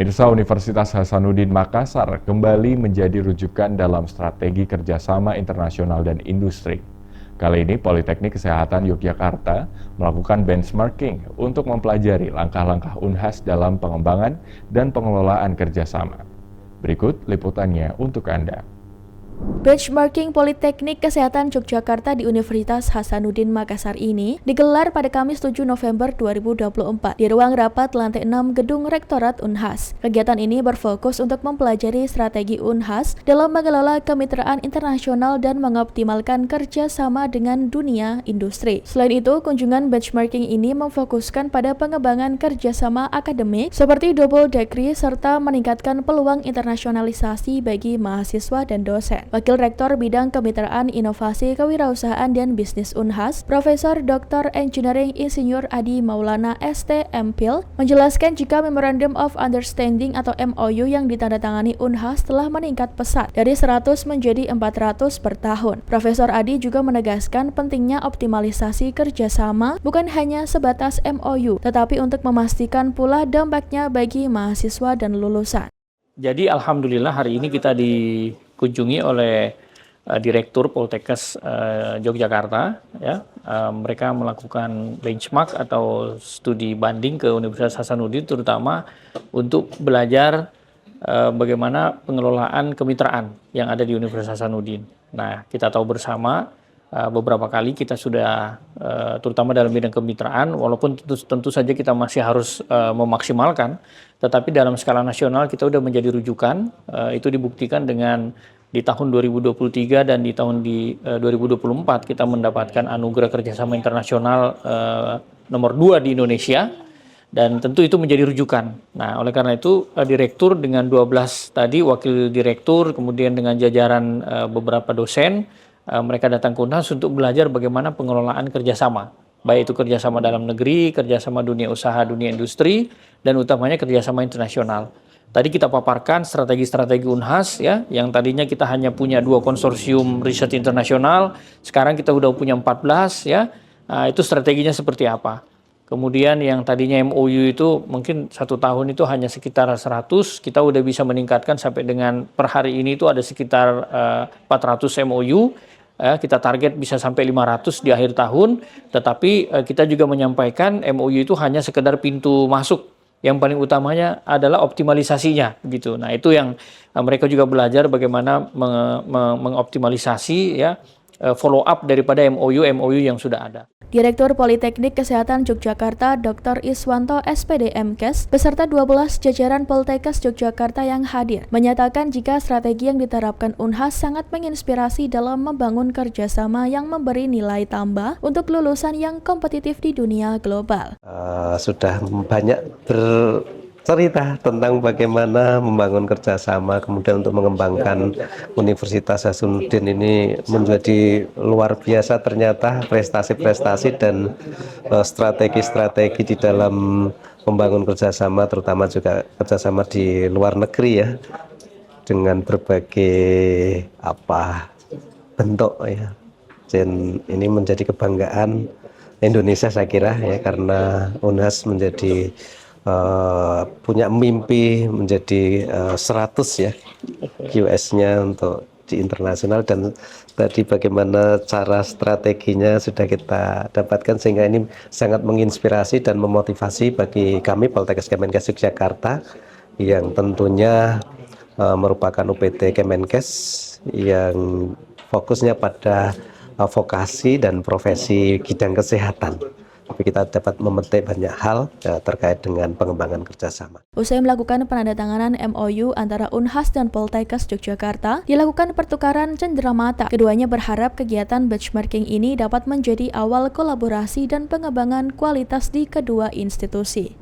Pemirsa, Universitas Hasanuddin Makassar kembali menjadi rujukan dalam strategi kerjasama internasional dan industri. Kali ini Politeknik Kesehatan Yogyakarta melakukan benchmarking untuk mempelajari langkah-langkah Unhas dalam pengembangan dan pengelolaan kerjasama. Berikut liputannya untuk Anda. Benchmarking Politeknik Kesehatan Yogyakarta di Universitas Hasanuddin Makassar ini digelar pada Kamis 7 November 2024 di ruang rapat lantai 6 Gedung Rektorat Unhas. Kegiatan ini berfokus untuk mempelajari strategi Unhas dalam mengelola kemitraan internasional dan mengoptimalkan kerjasama dengan dunia industri. Selain itu, kunjungan benchmarking ini memfokuskan pada pengembangan kerjasama akademik seperti double degree serta meningkatkan peluang internasionalisasi bagi mahasiswa dan dosen. Wakil Rektor Bidang Kemitraan Inovasi Kewirausahaan dan Bisnis Unhas, Profesor Dr. Engineering Insinyur Adi Maulana ST MPhil, menjelaskan jika Memorandum of Understanding atau MOU yang ditandatangani Unhas telah meningkat pesat dari 100 menjadi 400 per tahun. Profesor Adi juga menegaskan pentingnya optimalisasi kerjasama bukan hanya sebatas MOU, tetapi untuk memastikan pula dampaknya bagi mahasiswa dan lulusan. Jadi alhamdulillah hari ini kita dikunjungi oleh Direktur Poltekkes Yogyakarta, ya. Mereka melakukan benchmark atau studi banding ke Universitas Hasanuddin, terutama untuk belajar bagaimana pengelolaan kemitraan yang ada di Universitas Hasanuddin. Nah, kita tahu bersama beberapa kali kita sudah terutama dalam bidang kemitraan, walaupun tentu saja kita masih harus memaksimalkan, tetapi dalam skala nasional kita sudah menjadi rujukan. Itu dibuktikan dengan di tahun 2023 dan di tahun 2024 kita mendapatkan anugerah kerjasama internasional nomor 2 di Indonesia, dan tentu itu menjadi rujukan. Nah, oleh karena itu direktur dengan 12 tadi wakil direktur, kemudian dengan jajaran beberapa dosen, mereka datang ke Unhas untuk belajar bagaimana pengelolaan kerjasama, baik itu kerjasama dalam negeri, kerjasama dunia usaha, dunia industri, dan utamanya kerjasama internasional. Tadi kita paparkan strategi-strategi Unhas, ya, yang tadinya kita hanya punya 2 konsorsium riset internasional, sekarang kita udah punya 14, ya. Itu strateginya seperti apa. Kemudian yang tadinya MOU itu mungkin 1 tahun itu hanya sekitar 100, kita udah bisa meningkatkan sampai dengan per hari ini itu ada sekitar 400 MOU. Kita target bisa sampai 500 di akhir tahun, tetapi kita juga menyampaikan MOU itu hanya sekedar pintu masuk. Yang paling utamanya adalah optimalisasinya, gitu. Nah, itu yang mereka juga belajar bagaimana mengoptimalisasi, ya, follow up daripada MOU yang sudah ada. Direktur Politeknik Kesehatan Yogyakarta Dr. Iswanto SPD MKes beserta 12 jajaran Poltekkes Yogyakarta yang hadir menyatakan jika strategi yang diterapkan Unhas sangat menginspirasi dalam membangun kerjasama yang memberi nilai tambah untuk lulusan yang kompetitif di dunia global. Sudah banyak bercerita tentang bagaimana membangun kerjasama, kemudian untuk mengembangkan Universitas Hasanuddin ini menjadi luar biasa ternyata prestasi-prestasi dan strategi-strategi di dalam membangun kerjasama, terutama juga kerjasama di luar negeri, ya, dengan berbagai bentuk, ya. Dan ini menjadi kebanggaan Indonesia, saya kira, ya, karena Unhas menjadi punya mimpi menjadi 100, ya, QS-nya untuk di internasional, dan tadi bagaimana cara strateginya sudah kita dapatkan sehingga ini sangat menginspirasi dan memotivasi bagi kami Poltekkes Kemenkes Yogyakarta yang tentunya merupakan UPT Kemenkes yang fokusnya pada vokasi dan profesi bidang kesehatan. Tapi kita dapat memetik banyak hal terkait dengan pengembangan kerjasama. Usai melakukan penandatanganan MOU antara Unhas dan Poltekkes Yogyakarta, dilakukan pertukaran cenderamata. Keduanya berharap kegiatan benchmarking ini dapat menjadi awal kolaborasi dan pengembangan kualitas di kedua institusi.